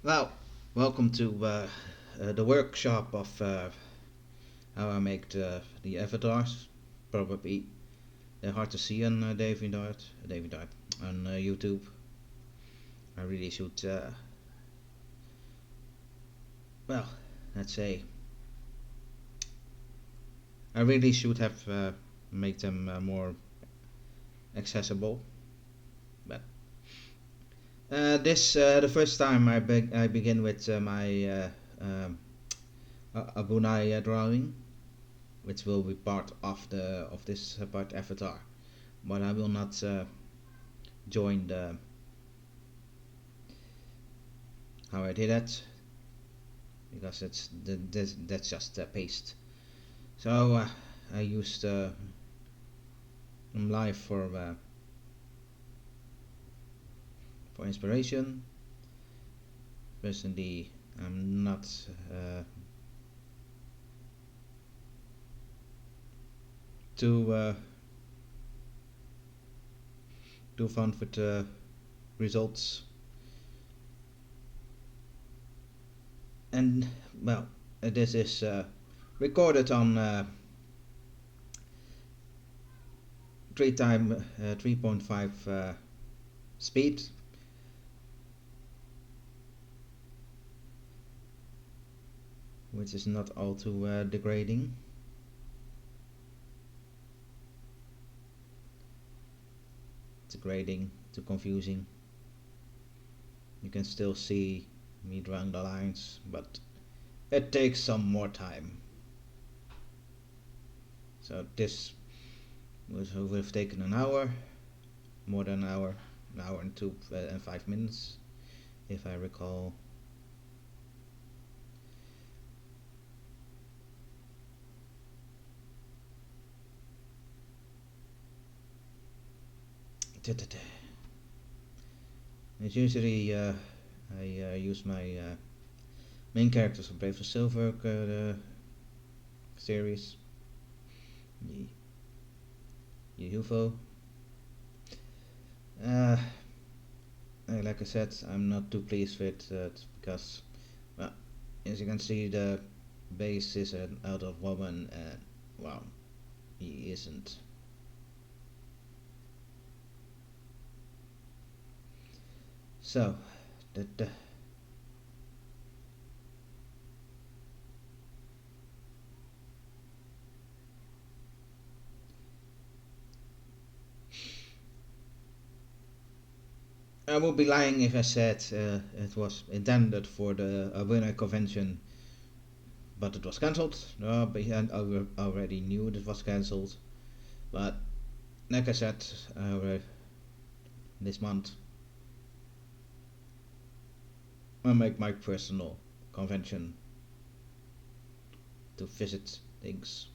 Well, welcome to the workshop of how I make the avatars. Probably they're hard to see on David Art on YouTube. I really should, well, let's say, I really should have made them more accessible. But this the first time I begin with my Abunai drawing, which will be part of this part avatar. But I will not join the how I did it because that's just paste. So I used live for inspiration. Personally, I'm not too too fun with the results. And well, this is recorded on 3.5 speed. Which is not all too degrading. Degrading, too confusing. You can still see me drawing the lines, but it takes some more time. So this would have taken an hour, more than an hour and 5 minutes, if I recall. As usually, I use my main characters of Brave for Silver series. UFO. Like I said, I'm not too pleased with it because, well, as you can see, the base is an adult woman, and well, he isn't. So, the I would be lying if I said it was intended for the winner convention, but it was cancelled. No, but I already knew it was cancelled. But like I said, this month I make my personal convention to visit things.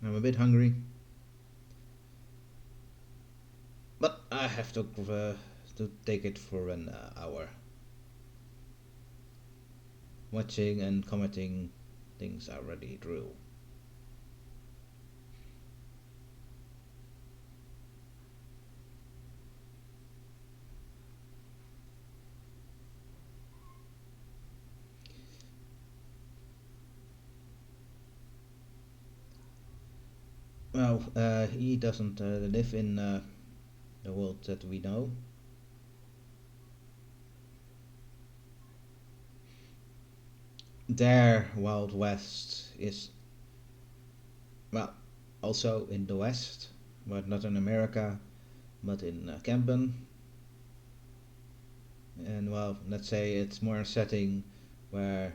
I'm a bit hungry, but I have to take it for an hour. Watching and commenting things I already drew. Well, he doesn't live in the world that we know. Their Wild West is, well, also in the West, but not in America, but in Camden. And well, let's say it's more a setting where,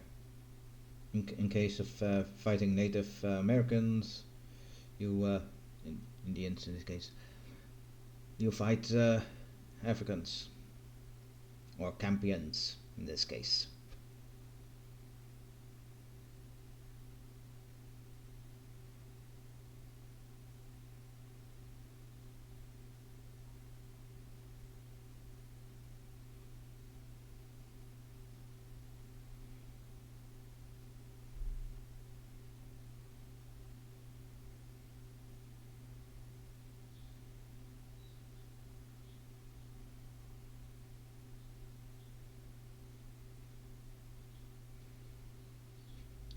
in case of fighting Native Americans, you, Indians in this case, you fight Africans, or Campions in this case.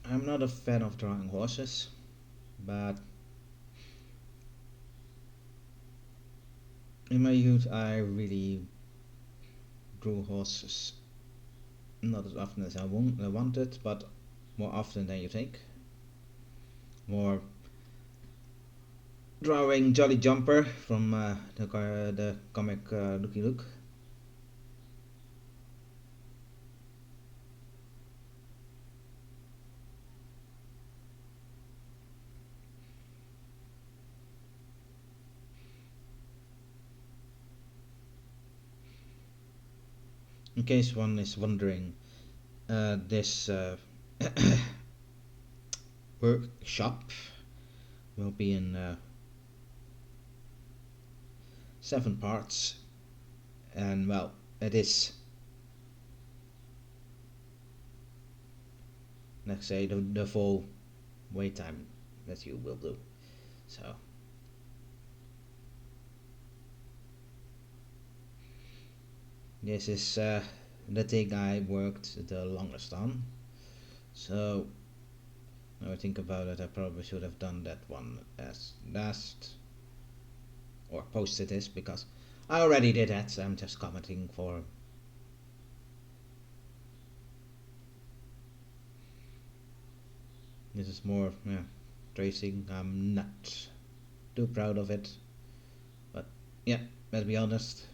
I'm not a fan of drawing horses, but in my youth I really drew horses. Not as often as I wanted, but more often than you think. More drawing Jolly Jumper from the comic Lucky Luke. In case one is wondering, this workshop will be in 7 parts, and well, it is, let's say, the full wait time that you will do. So this is the thing I worked the longest on. So now I think about it, I probably should have done that one as last, or posted this, because I already did that. So I'm just commenting for. This is more tracing. I'm not too proud of it, but yeah, let's be honest,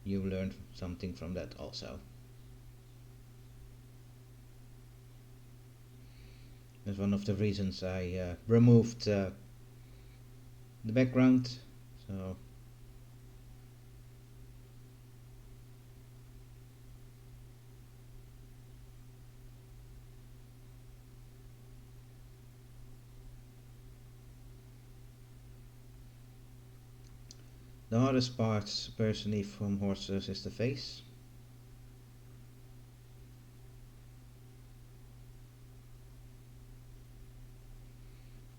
you learned something from that also. That's one of the reasons I removed the background. So the hardest part personally from horses is the face.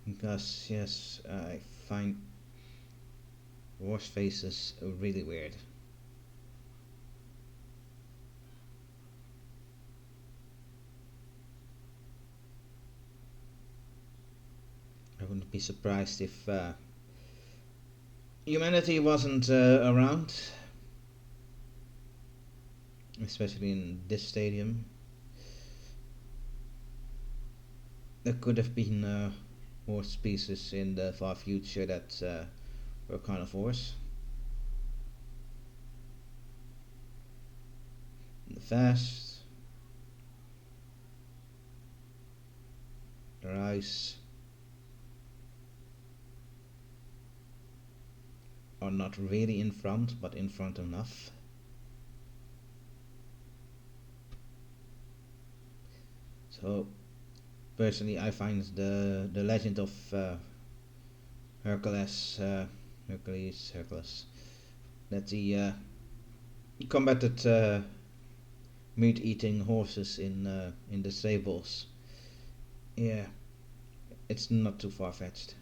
Because yes, I find horse faces really weird. I wouldn't be surprised if humanity wasn't around, especially in this stadium. There could have been horse species in the far future that were carnivores. The fast, their eyes are not really in front, but in front enough. So personally, I find the legend of Hercules, Hercules, that he combated meat-eating horses in the stables. Yeah, it's not too far-fetched.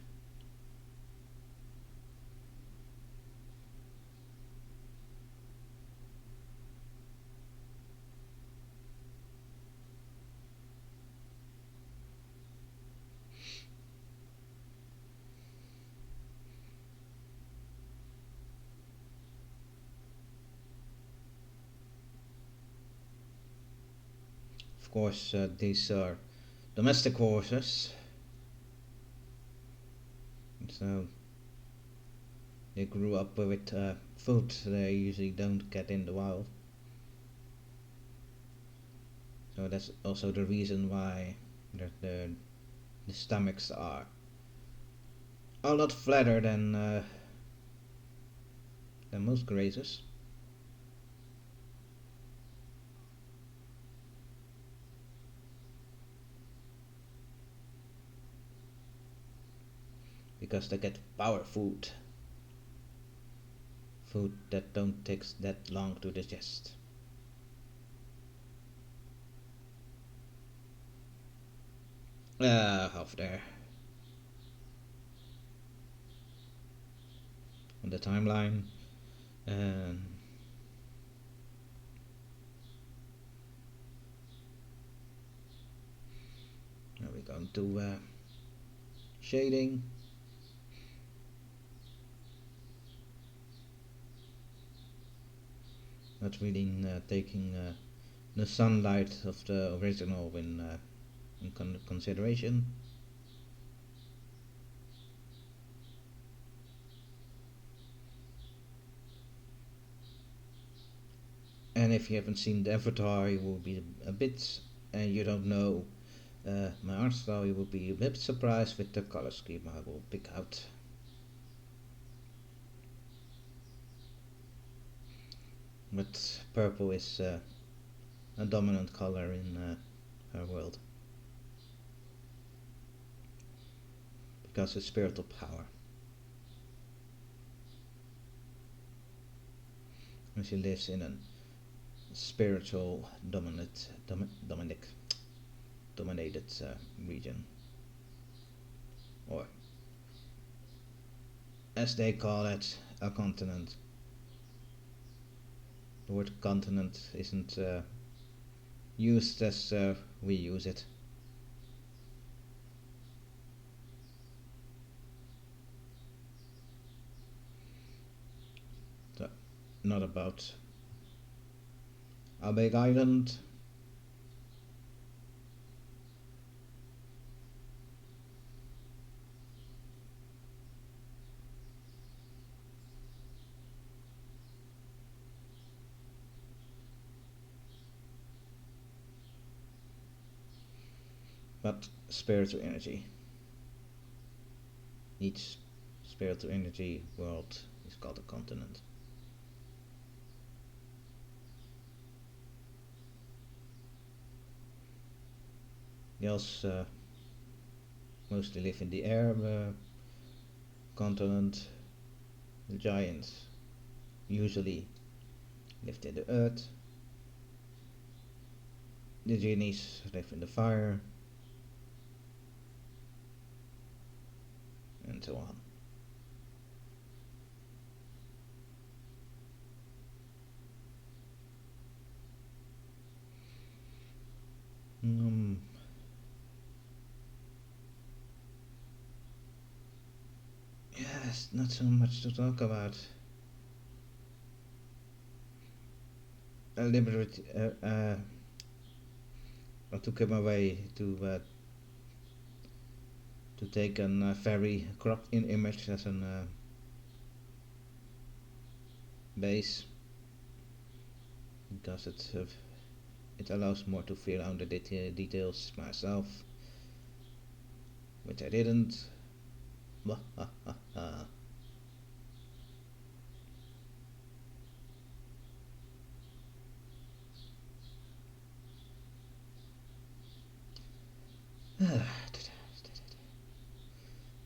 Of course, these are domestic horses, so they grew up with food they usually don't get in the wild. So that's also the reason why the stomachs are a lot flatter than most grazers. Because they get power food that don't take that long to digest. Half there on the timeline. Um, going to shading. Not really taking the sunlight of the original in consideration. And if you haven't seen the avatar, you will be a bit, and you don't know my art style, you will be a bit surprised with the color scheme I will pick out. But purple is a dominant color in her world because it's spiritual power. And she lives in a spiritual dominated region, or as they call it, a continent. The word continent isn't used as we use it. So, not about a big island, but spiritual energy. Each spiritual energy world is called a continent. The elves mostly live in the air continent. The giants usually lived in the earth. The genies live in the fire, and so on. Um, yes, not so much to talk about. Liberty, I took him away to take a very cropped in image as an base because it allows more to feel out the details myself, which I didn't.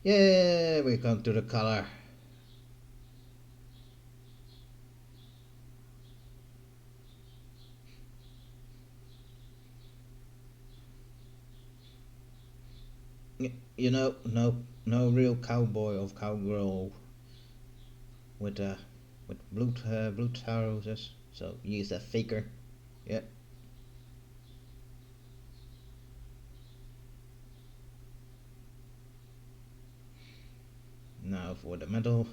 Yeah, we come to the color. You know, no real cowboy or cowgirl with blue trousers. So use a faker. Yeah. Now for the metal.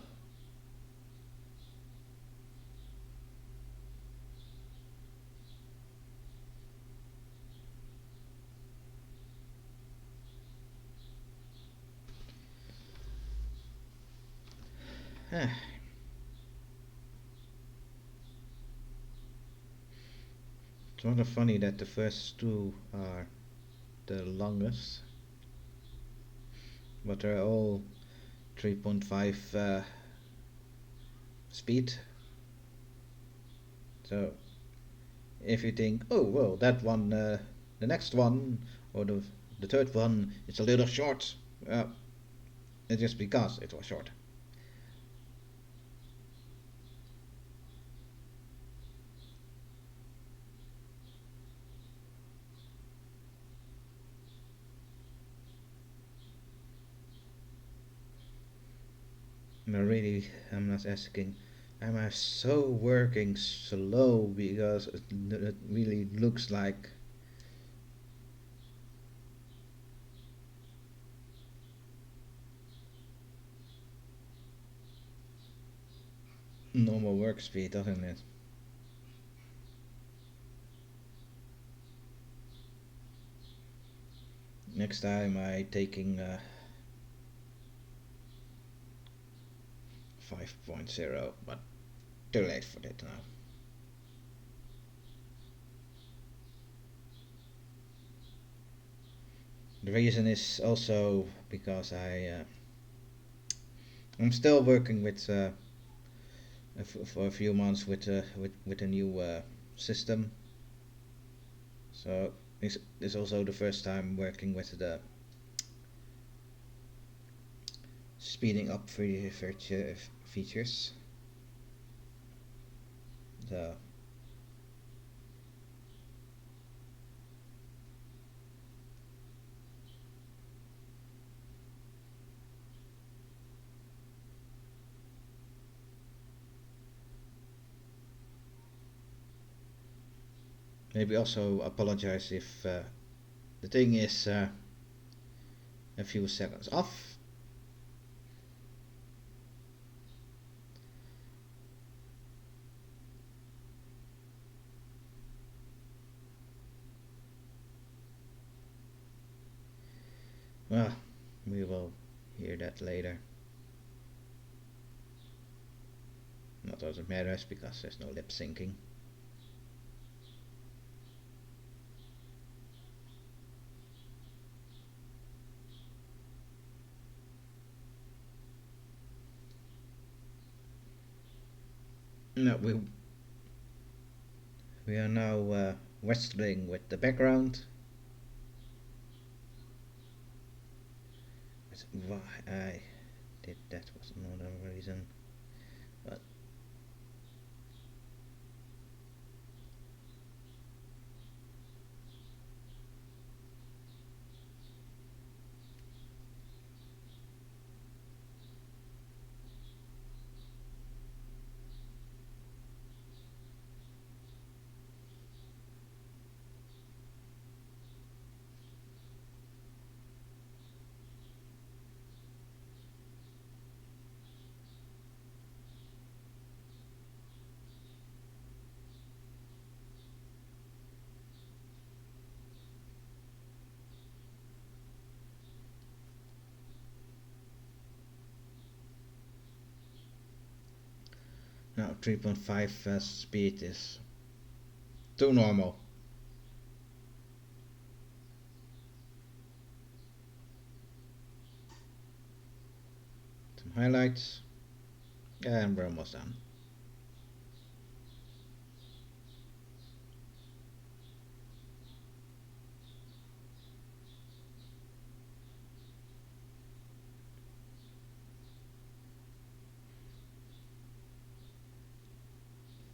It's rather funny that the first two are the longest, but they're all 3.5 speed. So if you think, oh well, that one, the next one, or the third one is a little short, it's just because it was short. No, really, I'm not asking. Am I so working slow because it really looks like normal work speed, doesn't it? Next time I taking 5.0, but too late for that now. The reason is also because I'm still working with for a few months with a new system. So it's also the first time working with the speeding up features. The maybe also apologize if the thing is a few seconds off. Well, we will hear that later. Not that it matters because there's no lip syncing. No, we are now wrestling with the background. Why I did that was another reason, but now 3.5 speed is too normal. Some highlights, and we're almost done.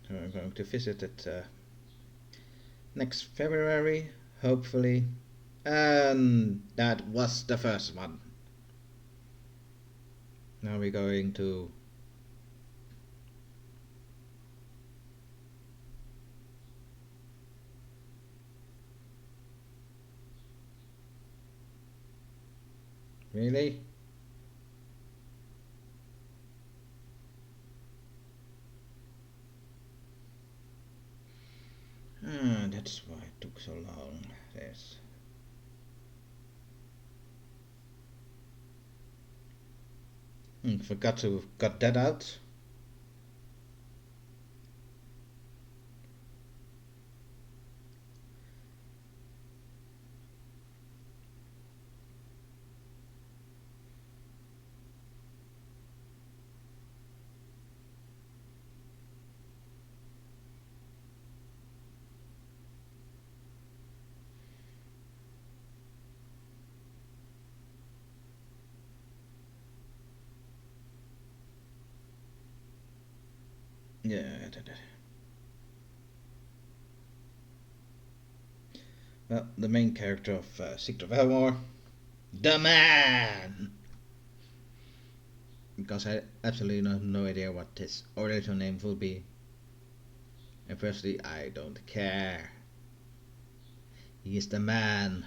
So I'm going to visit it next February, hopefully. And that was the first one. Now we're going to really. Ah, that's why it took so long. There's forgot to cut that out. Yeah, well, the main character of Secret of Elmore, the man. Because I absolutely have no idea what his original name would be. And personally, I don't care. He is the man.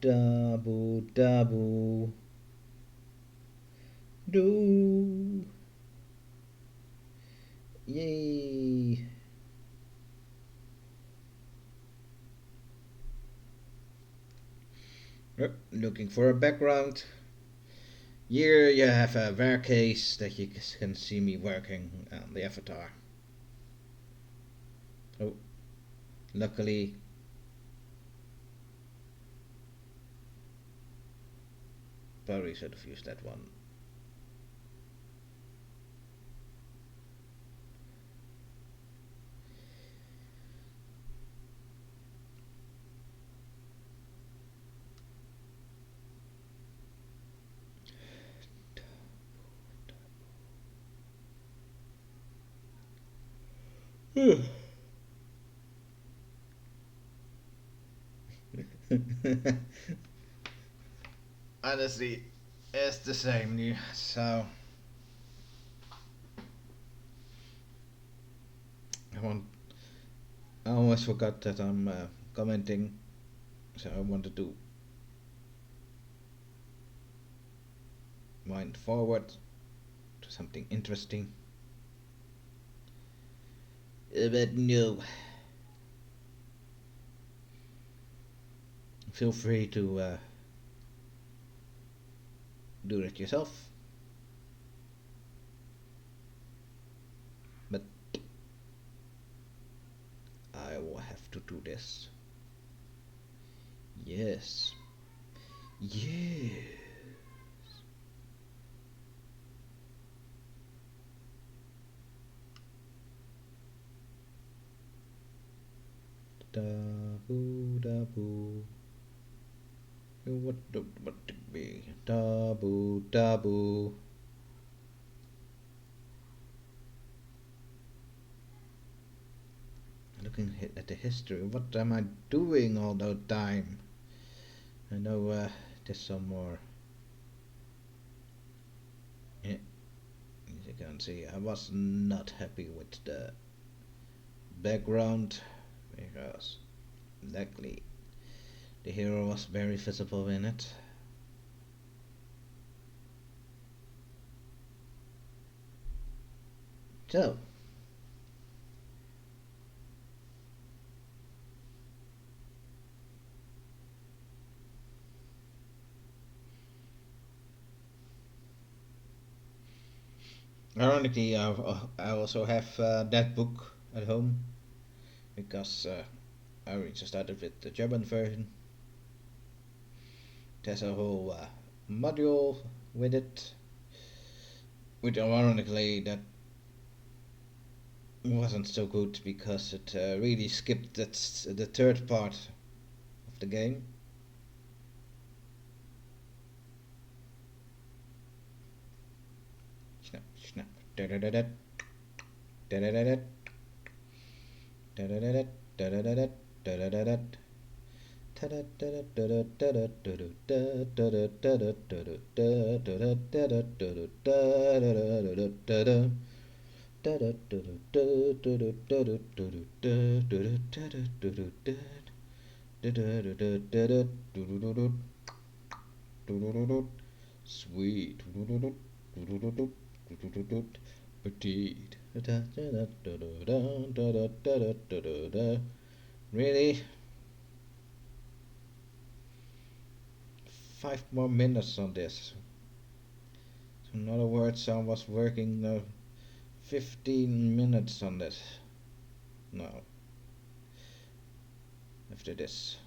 Double, double, do. Yay. Yep, looking for a background. Here you have a rare case that you can see me working on the avatar. Oh, luckily. Probably should have used that one. Honestly, it's the same. So I want. I almost forgot that I'm commenting. So I wanted to wind forward to something interesting. But no. Feel free to do it yourself. But I will have to do this. Yes. Yeah. Da boo da boo. What to be? Da boo da boo. Looking at the history, what am I doing all the time? I know there's some more. Yeah, as you can see, I was not happy with the background because luckily the hero was very visible in it. So, ironically, I also have that book at home because I already started with the German version. There's a whole module with it, which ironically that wasn't so good because it really skipped the third part of the game. Snap, snap, da da da da da da da da da da da da da da da. Sweet. Petite. Really? 5 more minutes on this. So in other words, I was working 15 minutes on this. No. After this.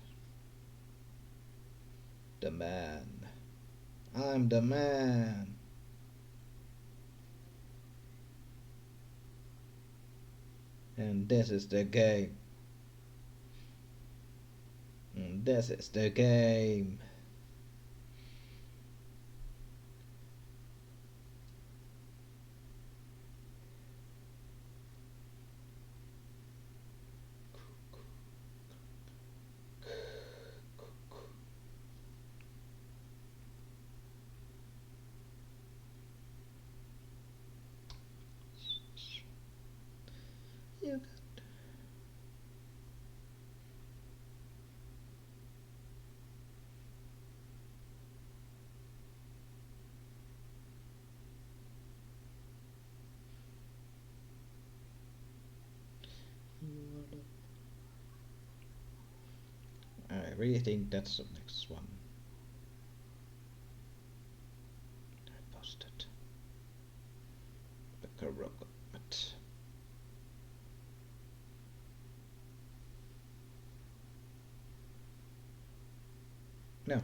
The man. I'm the man. And this is the game. And this is the game. You really think that's the next one. I posted the robot. No.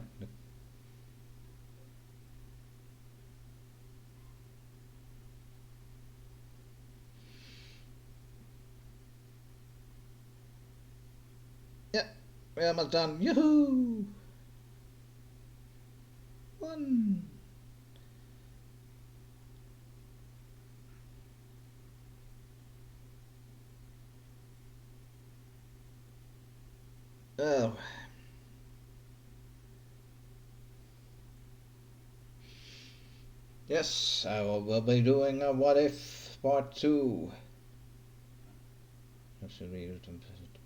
Yeah, we're almost done. Yoo-hoo! One. Oh. Yes, will be doing a What If Part 2. I should read it and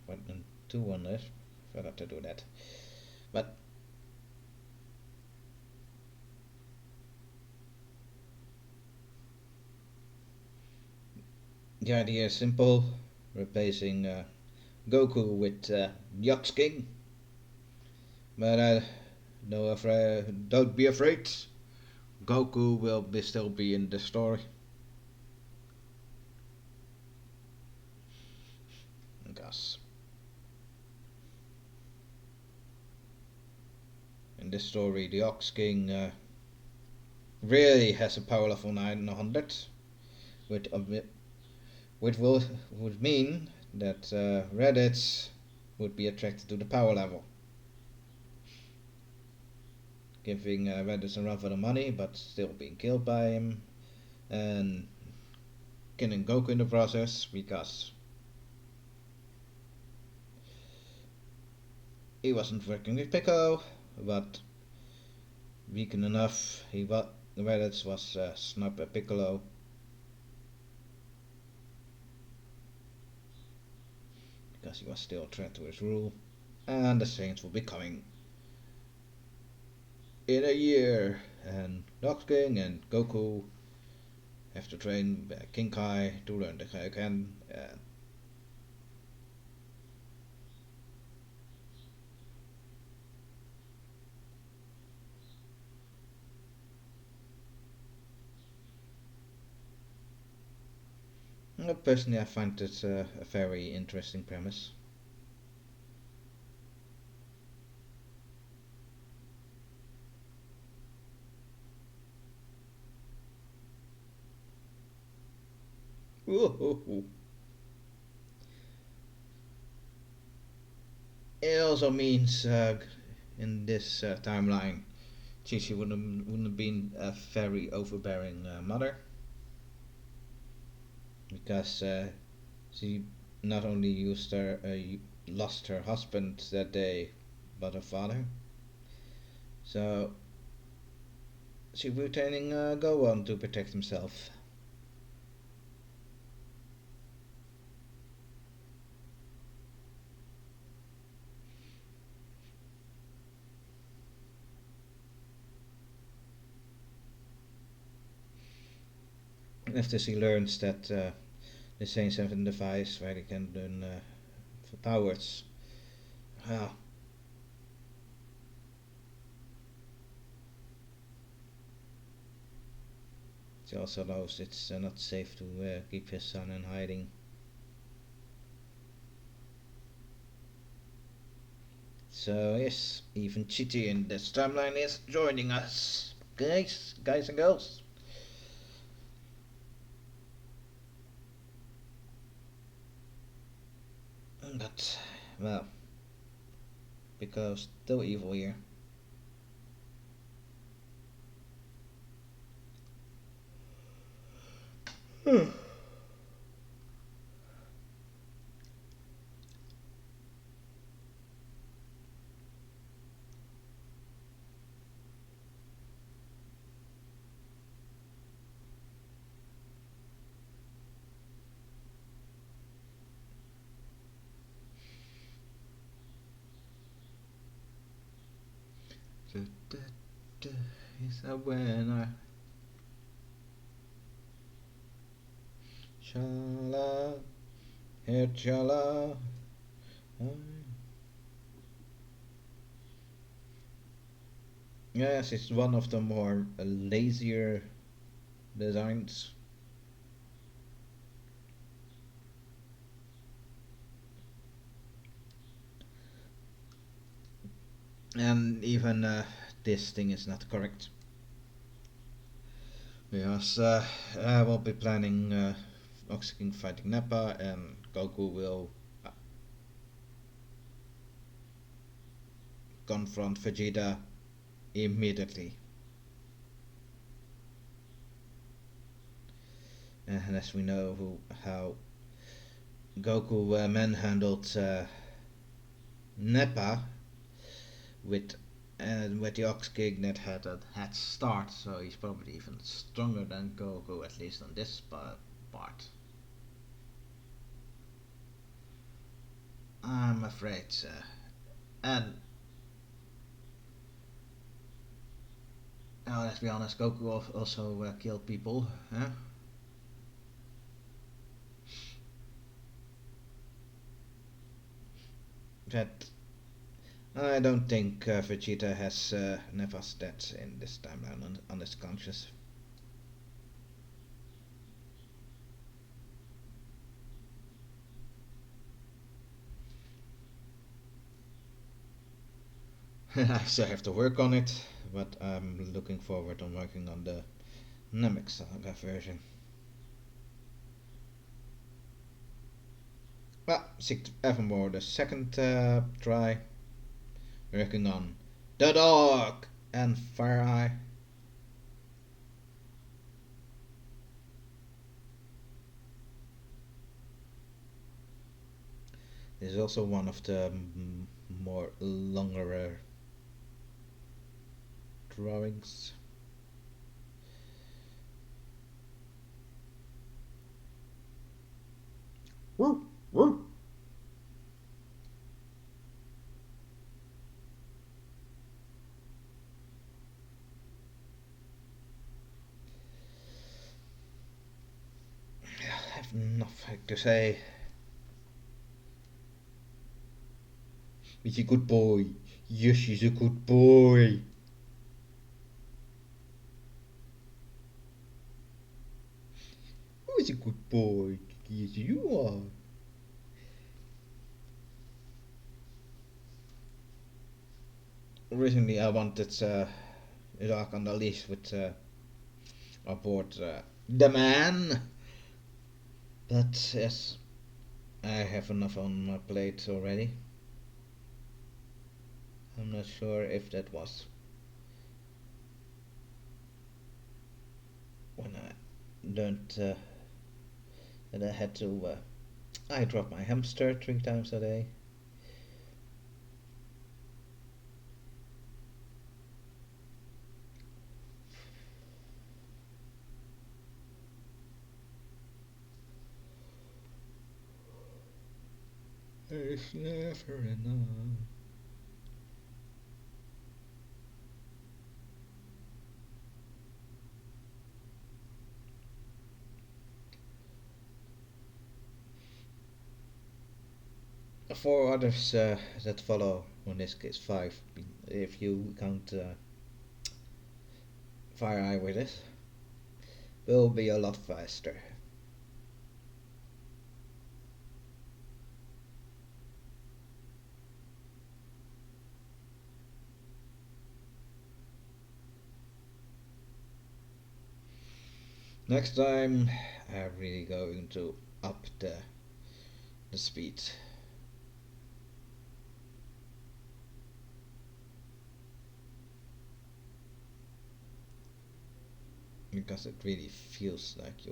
button 2 on this. Forgot to do that. But the idea is simple, replacing Goku with Yux King. But no, don't be afraid. Goku will still be in the story. Because in this story, the Ox King really has a power level 900, which would mean that Reddit would be attracted to the power level, giving Reddit a run for the money, but still being killed by him, and killing Goku in the process because he wasn't working with Piccolo, but weakened enough. Reddit was snubbed by Piccolo. Because he was still a threat to his rule, and the Saints will be coming in a year, and Nox King and Goku have to train King Kai to learn the Kaioken. Personally, I find it a very interesting premise. Ooh. It also means in this timeline, Chi wouldn't have been a very overbearing mother, because she not only lost her husband that day, but her father. So she was turning Gohan to protect himself. After she learns that the Saints have a device where they can learn for powers, well, she also knows it's not safe to keep his son in hiding. So yes, even Chitty in this timeline is joining us, guys and girls. But well, because still evil here. Is a winner. Shala, here chala. Yes, it's one of the more lazier designs. And even this thing is not correct. Because I will be planning Ox King fighting Nappa, and Goku will confront Vegeta immediately. And as we know how Goku manhandled Nappa with with the Ox King that had a head start, so he's probably even stronger than Goku, at least on this part. I'm afraid. And let's be honest, Goku also killed people. Huh? That I don't think Vegeta has Neva's stats in this timeline on his conscious. I still have to work on it, but I'm looking forward to working on the Namek Saga version. Well, Six Evermore, the second try, working on the dog and Fire Eye. This is also one of the more longer drawings. Woo, woo. I have nothing to say. He's a good boy. Yes, he's a good boy. Who's a good boy? Yes, you are. Originally, I wanted Iraq on the list with aboard the man, but yes, I have enough on my plate already. I'm not sure if that was when I learned that I had to. I drop my hamster 3 times a day. It's never enough. Four others that follow, in this case five, if you count Fire Eye with it, will be a lot faster. Next time, I'm really going to up the speed. Because it really feels like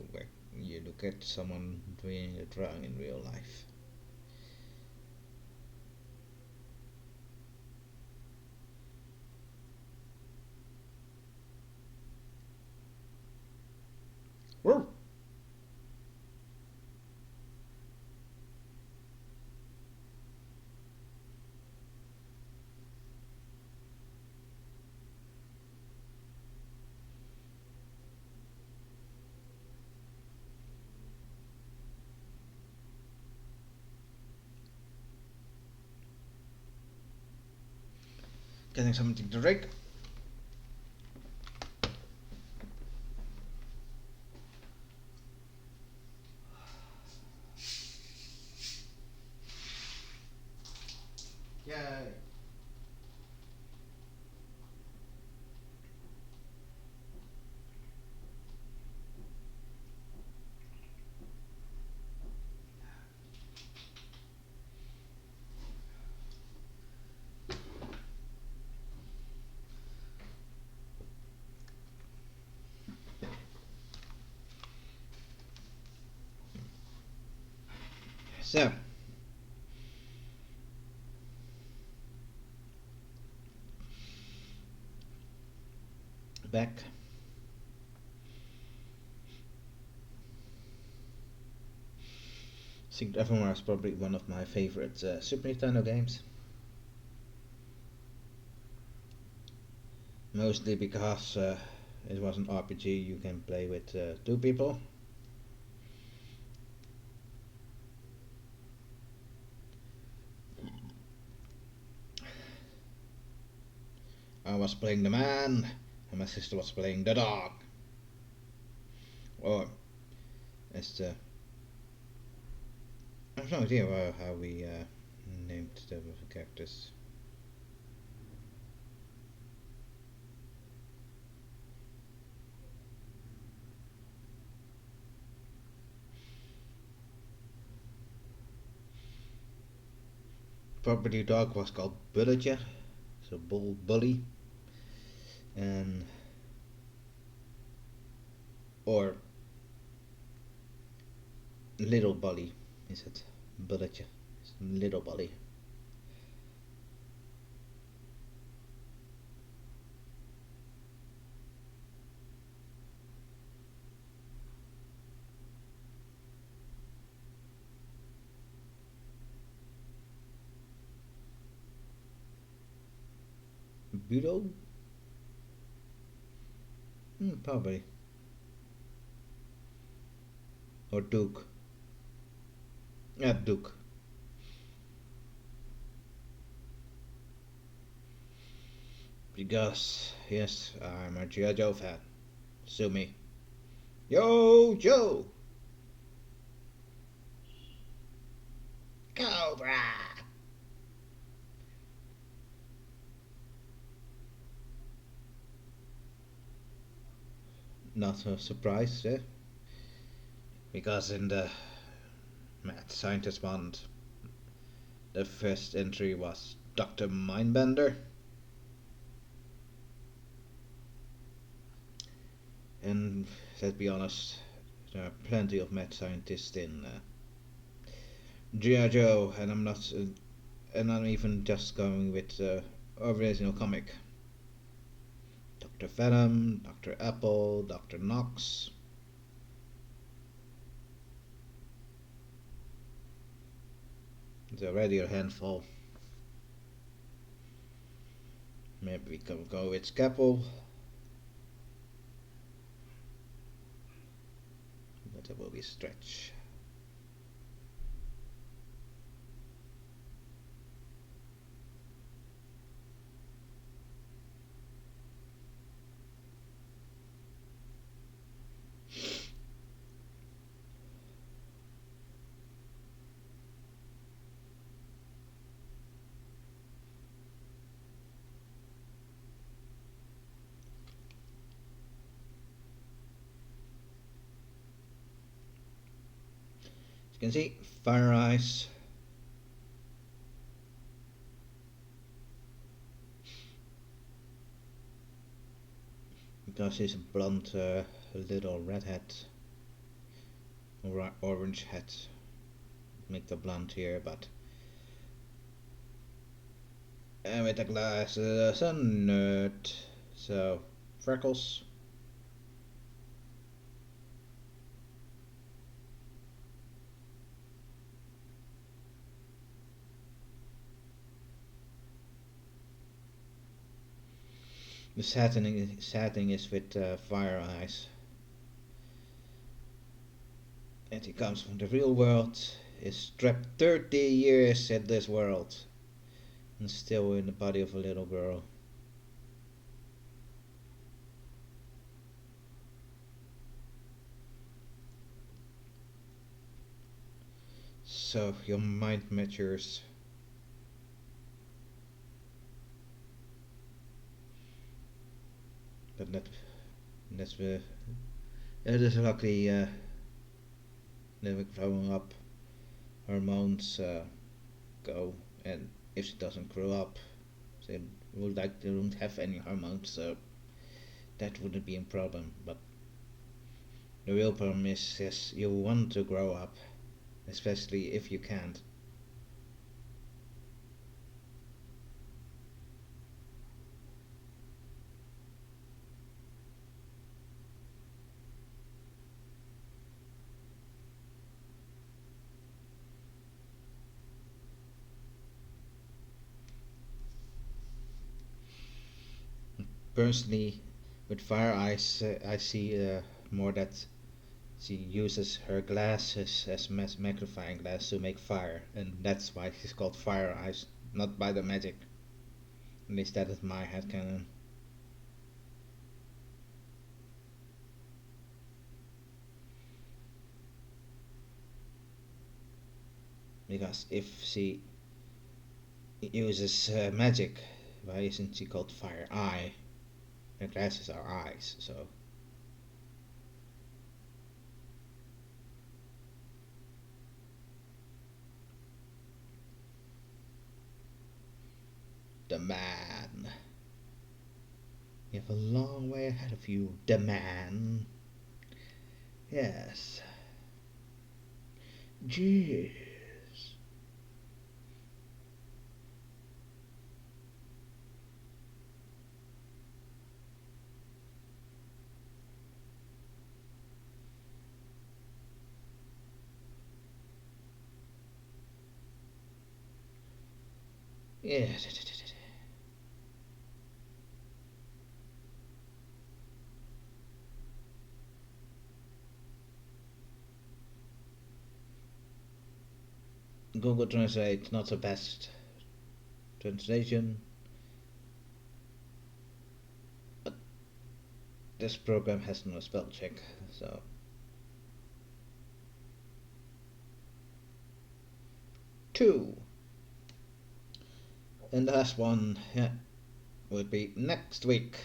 you look at someone doing a drawing in real life. Woo! Getting something to drink. So, back. Secret of Evermore is probably one of my favorite Super Nintendo games. Mostly because it was an RPG you can play with two people. I was playing the man, and my sister was playing the dog. Or, as the. I have no idea how we named the characters. Property dog was called Bulletje, so bully, and or little bully, is it? Bulletje, little bully. Budo? Probably. Or Duke. Yeah, Duke. Because, yes, I'm a G.I. Joe fan. Sue me. Yo, Joe! Cobra! Not a surprise, eh? Because in the Mad Scientist Bond, the first entry was Dr. Mindbender. And let's be honest, there are plenty of mad scientists in G.I. Joe, and I'm even just going with the original comic. Dr. Venom, Dr. Apple, Dr. Knox. It's already a handful. Maybe we can go with Scapple. But it will be a stretch. As you can see, Fire Eyes. Because he's a blonde little redhead. Or orange hat. Make the blonde here, but and with the glasses, a nerd. So, freckles. The setting is with Fire Eyes. And he comes from the real world, is trapped 30 years in this world, and still in the body of a little girl. So your mind matures. But that's it is luckily never growing up. Hormones go, and if she doesn't grow up, they would like they don't have any hormones, so that wouldn't be a problem. But the real problem is, yes, you want to grow up, especially if you can't. Personally, with Fire Eyes, I see more that she uses her glasses as magnifying glass to make fire, and that's why she's called Fire Eyes, not by the magic. At least that is my headcanon. Because if she uses magic, why isn't she called Fire Eye? Her glasses are eyes, so the man. You have a long way ahead of you, the man. Yes. Jeez. Yeah. Google Translate, not the best translation, but this program has no spell check, so. Two. And the last one, yeah, will be next week.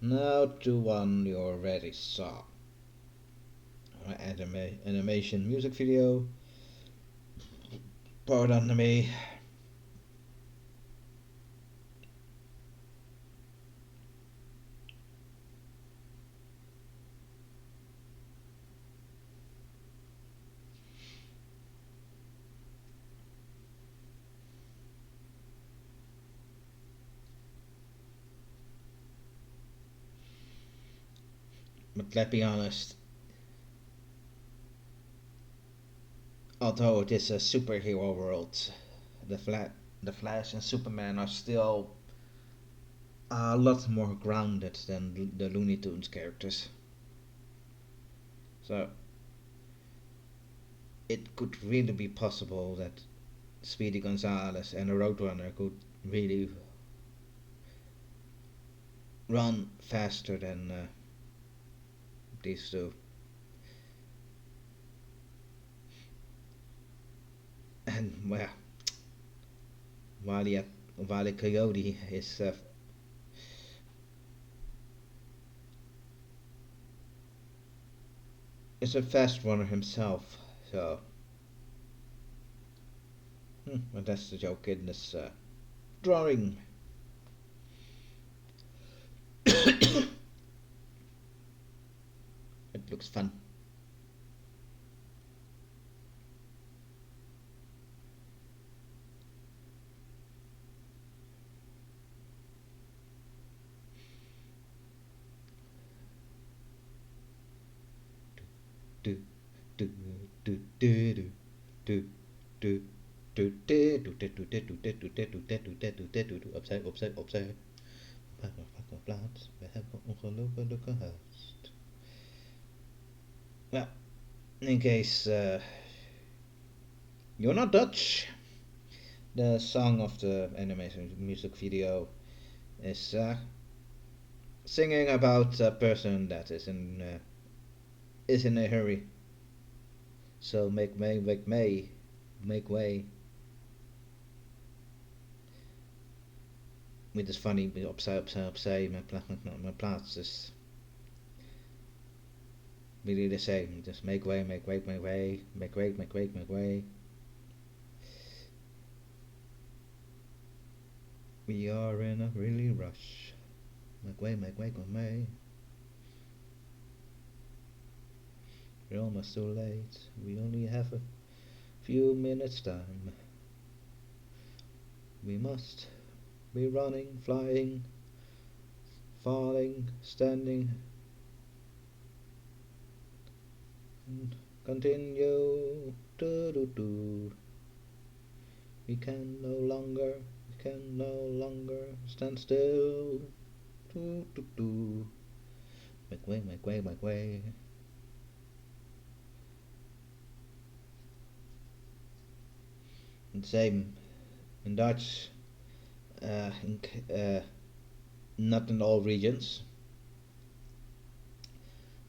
Now to one you already saw. My animation music video. Pardon me. But let's be honest, although it is a superhero world, the, the Flash and Superman are still a lot more grounded than the Looney Tunes characters. So it could really be possible that Speedy Gonzales and a Roadrunner could really run faster than these two. And well, Wile, Wile Coyote is a fast runner himself, so well, that's the joke in this drawing. It looks fun. Do do do do do do do opzij. Plaats, we hebben ongelofelijke haast. Well, in case you're not Dutch, the song of the animation music video is singing about a person that is in a hurry. So make way. With this funny opzij, mijn plaats is really the same. Just make way. We are in a really rush. Make way. we're almost too late. We only have a few minutes time. We must be running, flying, falling, standing, and continue. Do do do. We can no longer stand still. Do do do. Make way, make way, make way. And same in Dutch, not in all regions,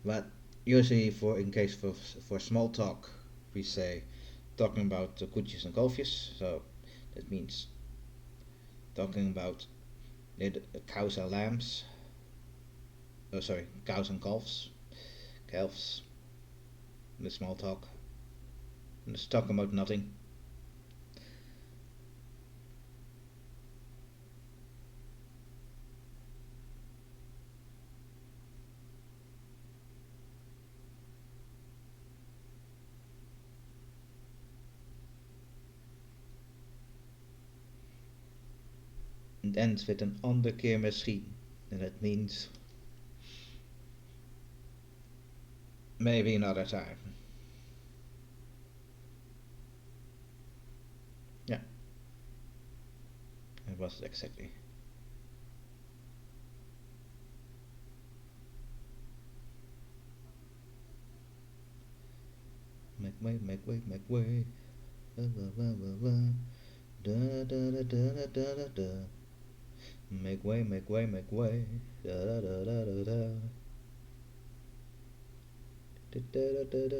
but usually for in case for small talk, we say talking about koetjes and kalfjes. So that means talking about the cows and lambs. Oh, sorry, cows and calves. The small talk. And just talking about nothing. It ends with an andere misschien. And that means maybe another time. Yeah, it was exactly. Make way, make way, make way. Da da da da da da da. Make way, make way, make way. Da da da da da da. Da da da da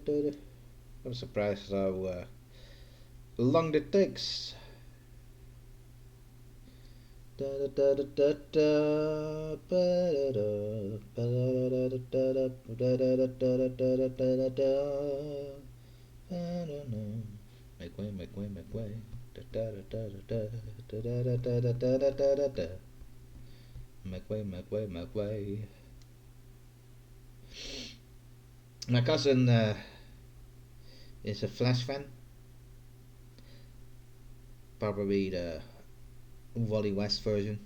da. I'm surprised how long it takes. Make way, make way, make way. Make way, make way, make way. My cousin is a Flash fan. Probably the Wally West version.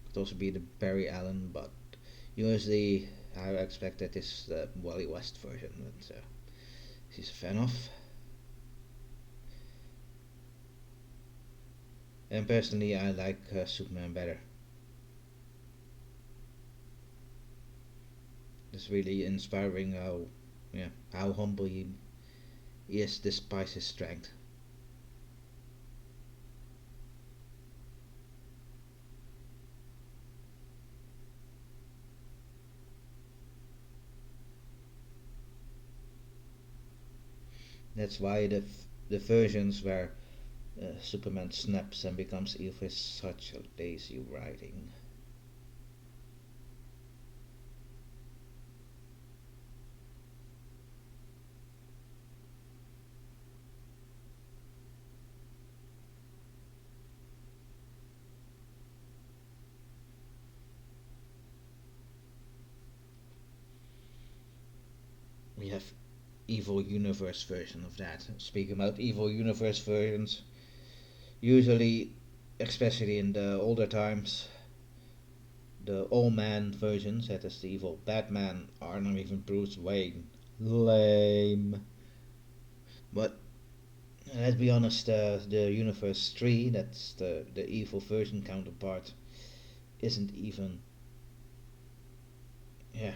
Could also be the Barry Allen, but usually I expect that is the Wally West version that he's a fan of. And personally, I like Superman better. It's really inspiring how humble he is despite his strength. That's why the versions where Superman snaps and becomes evil is such a lazy writing. We have evil universe version of that. Speaking about evil universe versions, usually, especially in the older times, the all man versions, that is the evil Batman, are not even Bruce Wayne. Lame. But let's be honest, the Universe 3, that's the evil version counterpart, isn't even, yeah,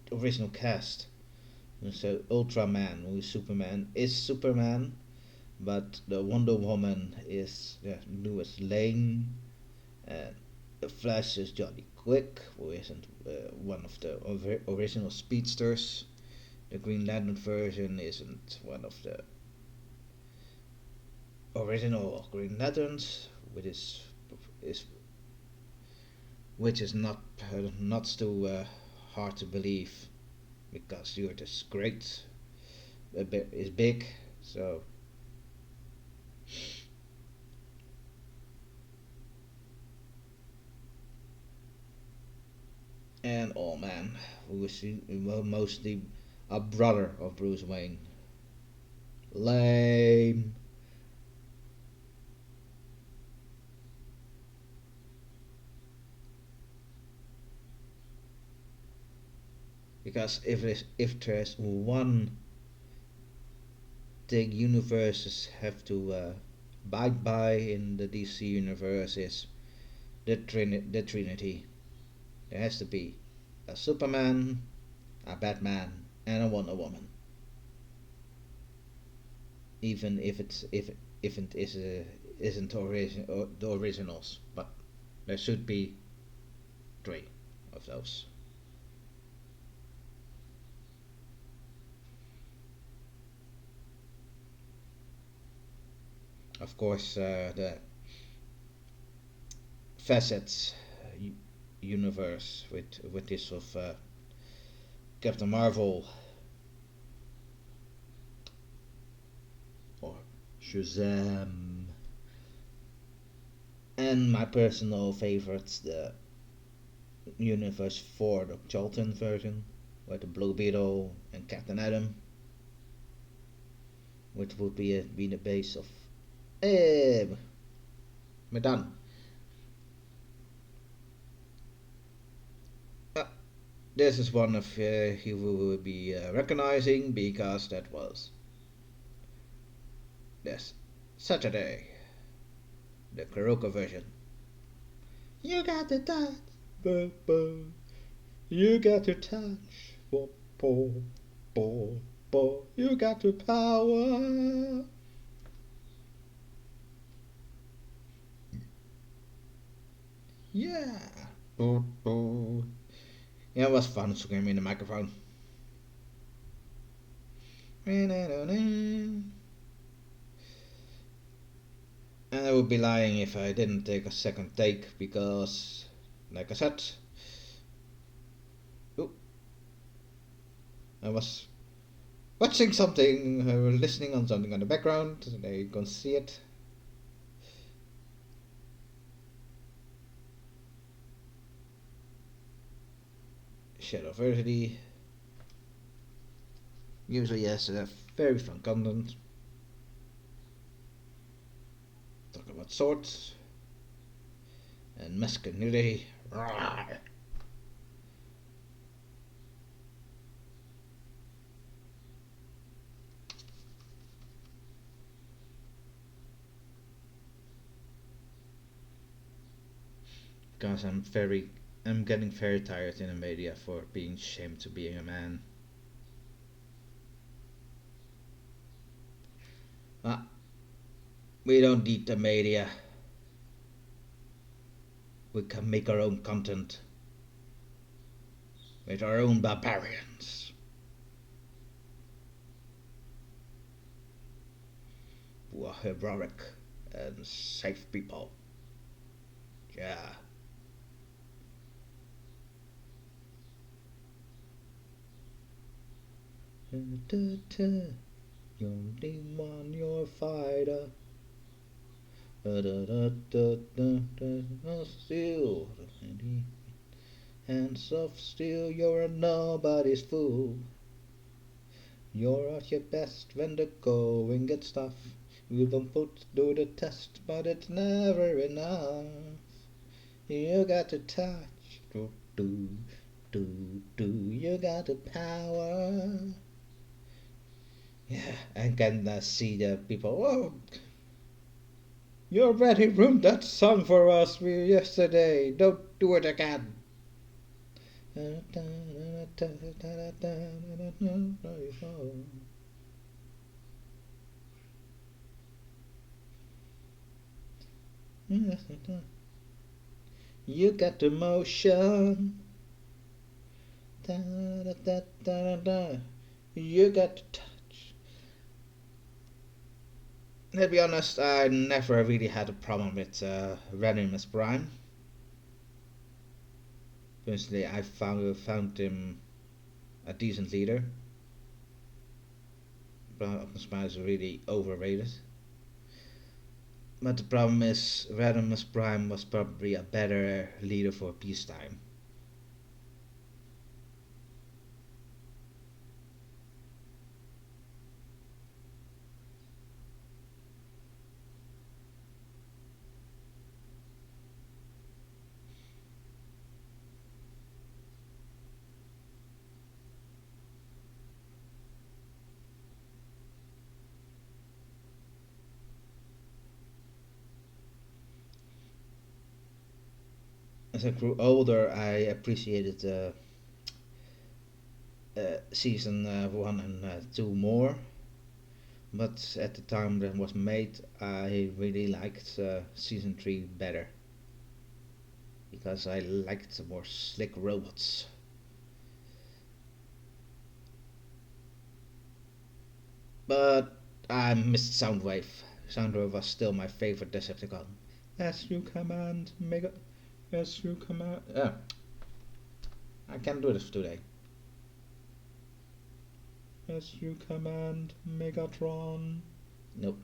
the original cast. So Ultraman, who is Superman, but the Wonder Woman is Lois Lane, and the Flash is Johnny Quick, who isn't one of the original speedsters. The Green Lantern version isn't one of the original Green Lanterns, is which is not too hard to believe because Stuart is great, is big, so And oh man, who is well, mostly a brother of Bruce Wayne. Lame. Because if there's one thing universes have to abide by in the DC universe is the Trinity. There has to be a Superman, a Batman, and a Wonder Woman. Even if it is isn't the originals, but there should be three of those. Of course, the facets universe with this of Captain Marvel or Shazam, and my personal favorites, the Universe 4, the Charlton version, with the Blue Beetle and Captain Atom, which would be the base of. Eh, we're done. Uh, this is one of you will be recognizing because that was this Saturday, the karaoke version. You got the touch, you got to touch, bo, bo, you got the power. Yeah, yeah, it was fun screaming in the microphone. And I would be lying if I didn't take a second take because, like I said, ooh, I was watching something, listening on something on the background. There you can see it. Shadowversity usually has very fun content. Talk about swords and masculinity. Rawr. Because I'm getting very tired in the media for being shamed to being a man. Uh, we don't need the media. We can make our own content with our own barbarians. Who are heroic and safe people. Yeah. You're the one, you're a fighter. Steel, hands of steel, you're a nobody's fool. You're at your best when the going gets tough. You don't put do the test, but it's never enough. You got to touch, you got the power. Yeah, I can see the people. Oh, you already ruined that song for us yesterday. Don't do it again. You got the motion. You got the touch. To be honest, I never really had a problem with Ranimus Prime. Personally, I found him a decent leader. But Optimus Prime is really overrated. But the problem is, Ranimus Prime was probably a better leader for peacetime. as I grew older, I appreciated season 1 and 2 more. But at the time that was made, I really liked season 3 better because I liked the more slick robots. But I missed Soundwave. Soundwave was still my favorite Decepticon. As you command, Mega. As you command. I can't do this today. As you command, Megatron. Nope.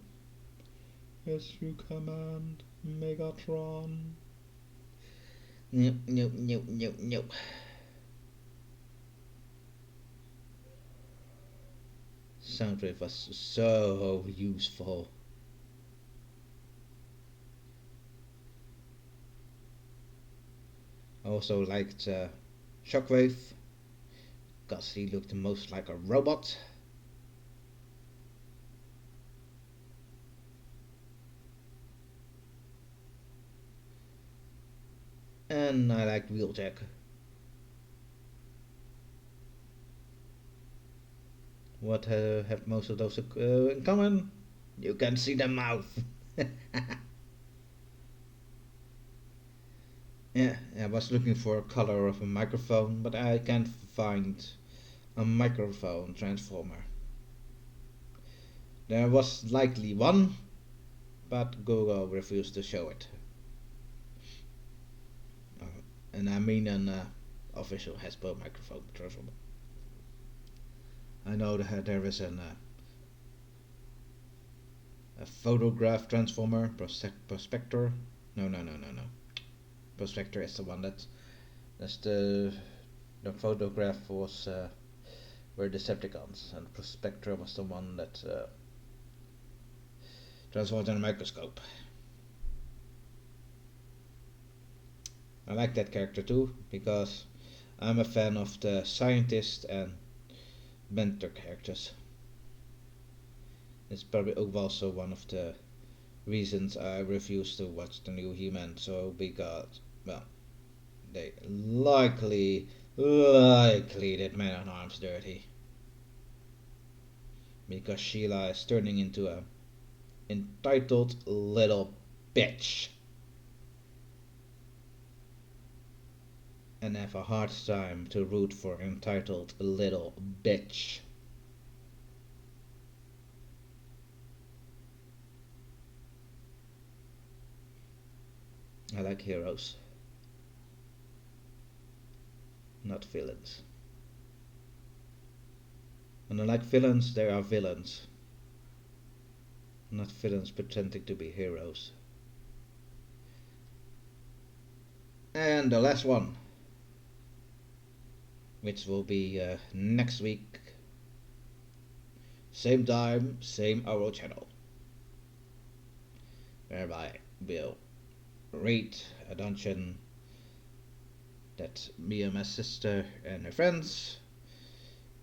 As you command, Megatron. Nope, nope, nope, nope, nope. Soundwave was so useful. I also liked Shockwave because he looked the most like a robot. And I liked Wheeljack. What have most of those in common? You can see the mouth. Yeah, I was looking for a color of a microphone, but I can't find a microphone transformer. There was likely one, but Google refused to show it. Uh, and I mean an official Hasbro microphone transformer. I know that there is a photograph transformer, prospector. No. Prospector is the one that's the photograph was were Decepticons, and Prospector was the one that transformed in a microscope. I like that character too because I'm a fan of the scientist and mentor characters. It's probably also one of the reasons I refuse to watch the new He-Man show because, well, they likely did Man at Arms dirty. Because Sheila is turning into a entitled little bitch. And have a hard time to root for entitled little bitch. I like heroes, not villains. When I like villains, they are villains, not villains pretending to be heroes. And the last one, which will be next week, same time, same hour channel, whereby we'll read a dungeon that me and my sister and her friends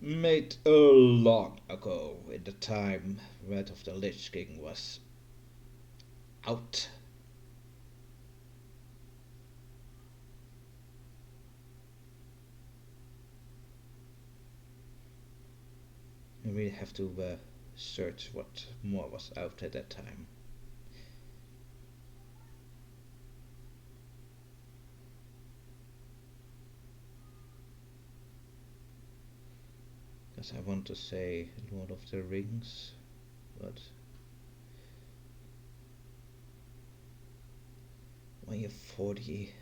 made a long ago in the time Red of the Lich King was out. And we have to search what more was out at that time. Because I want to say Lord of the Rings, but when you're 40,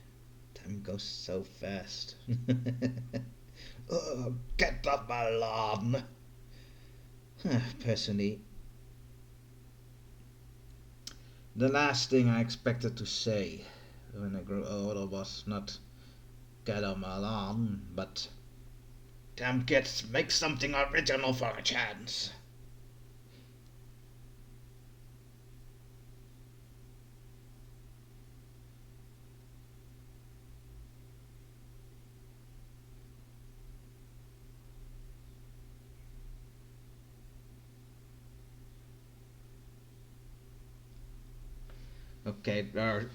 time goes so fast. Oh, get off my lawn! Personally, the last thing I expected to say when I grew older was not get on my lawn, but damn kids, make something original for a chance. Okay, there are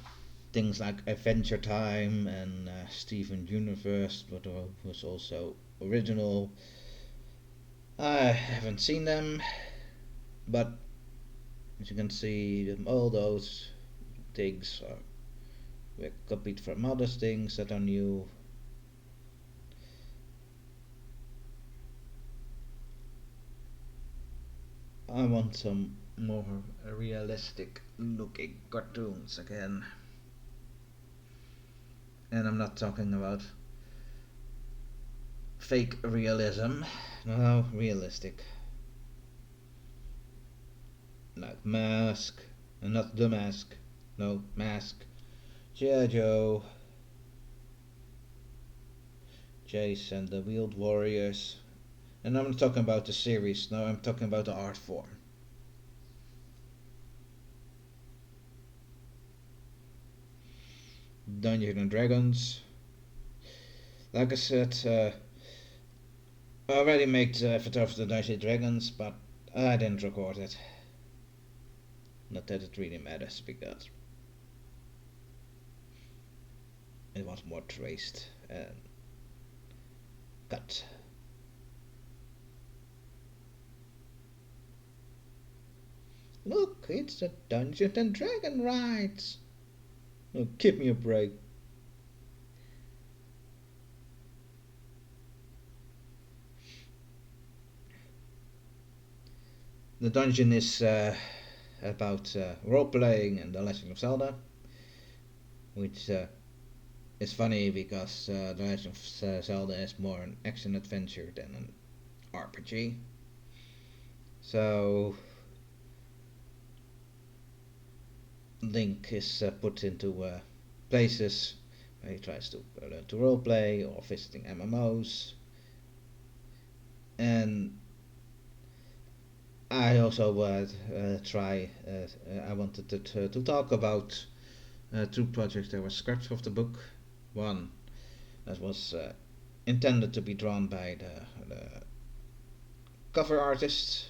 things like Adventure Time and Steven Universe, but was also original. I haven't seen them, but as you can see, all those things were copied from other things that are new. I want some more realistic looking cartoons again. And I'm not talking about fake realism, no, realistic. Like Mask, and not The Mask, no, Mask, G.I. Joe, Jace and the Wheeled Warriors. And I'm not talking about the series, no, I'm talking about the art form. Dungeons and Dragons. Like I said, I already made the Avatar of the Dungeons and Dragons, but I didn't record it. Not that it really matters, because it was more traced and cut. Look, it's the Dungeons and Dragon rides. Oh, give me a break. The dungeon is about role playing and The Legend of Zelda, which is funny because The Legend of Zelda is more an action adventure than an RPG. So Link is put into places where he tries to learn to roleplay or visiting MMOs. And I also I wanted to talk about two projects that were scrapped off the book. One that was intended to be drawn by the cover artist,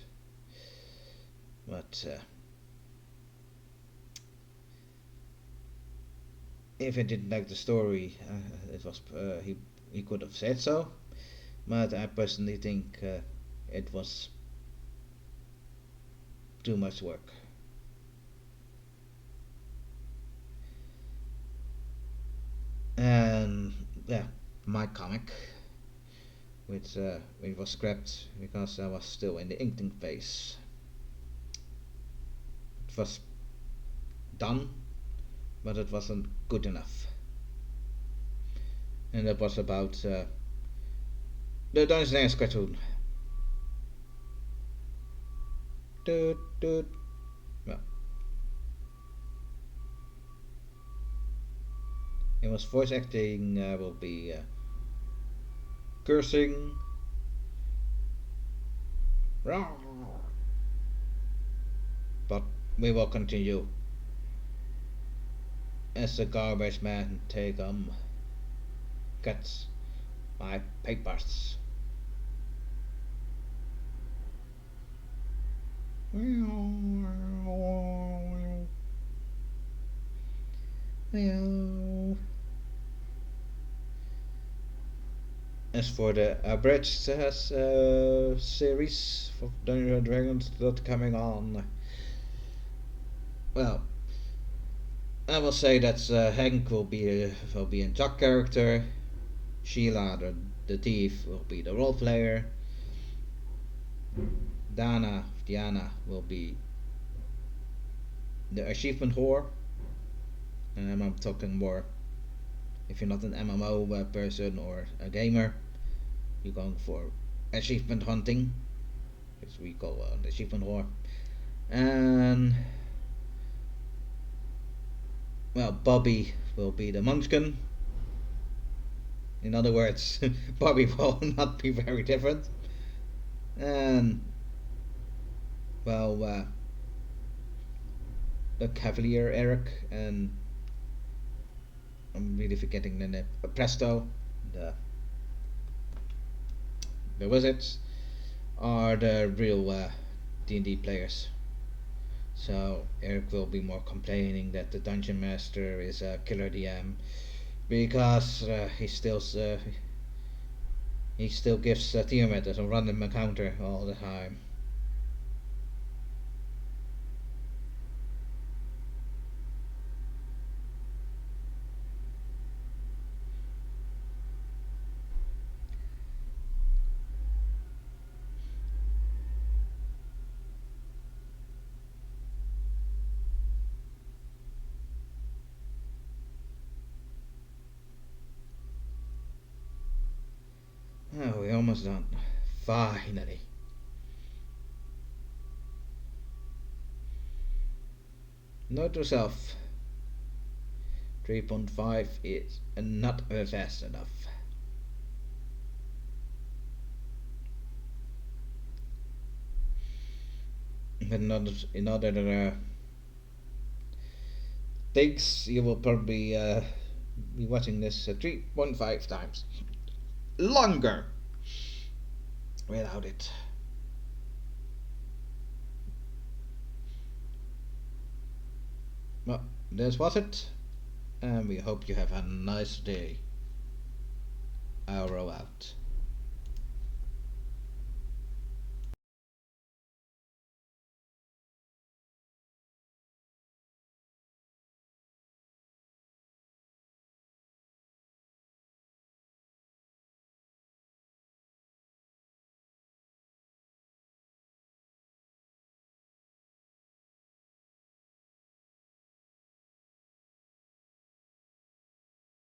but if he didn't like the story, it was he could have said so. But I personally think it was too much work. And yeah, my comic, which was scrapped because I was still in the inking phase. It was done, but it wasn't good enough. And that was about the Dungeons and Dragons cartoon. Doot, doot. Well, it was voice acting will be cursing. But we will continue as the garbage man take gets my papers. As for the abridged series of Dungeons and Dragons that coming on, well, I will say that Hank will be a jock character. Sheila, the thief, will be the role player. Diana will be the achievement whore. And I'm talking more if you're not an MMO person or a gamer, you're going for achievement hunting, which we call an achievement whore. And well, Bobby will be the munchkin. In other words, Bobby will not be very different. And well, the Cavalier Eric, and I'm really forgetting the name. Presto, the wizards are the real D&D players. So Eric will be more complaining that the dungeon master is a killer DM because he still gives Tiamat as a random encounter all the time. Oh, we're almost done. Finally. Note to self, 3.5 is not fast enough. But not in other things, you will probably be watching this 3.5 times longer without it. Well, this was it, and we hope you have a nice day. Ouro out.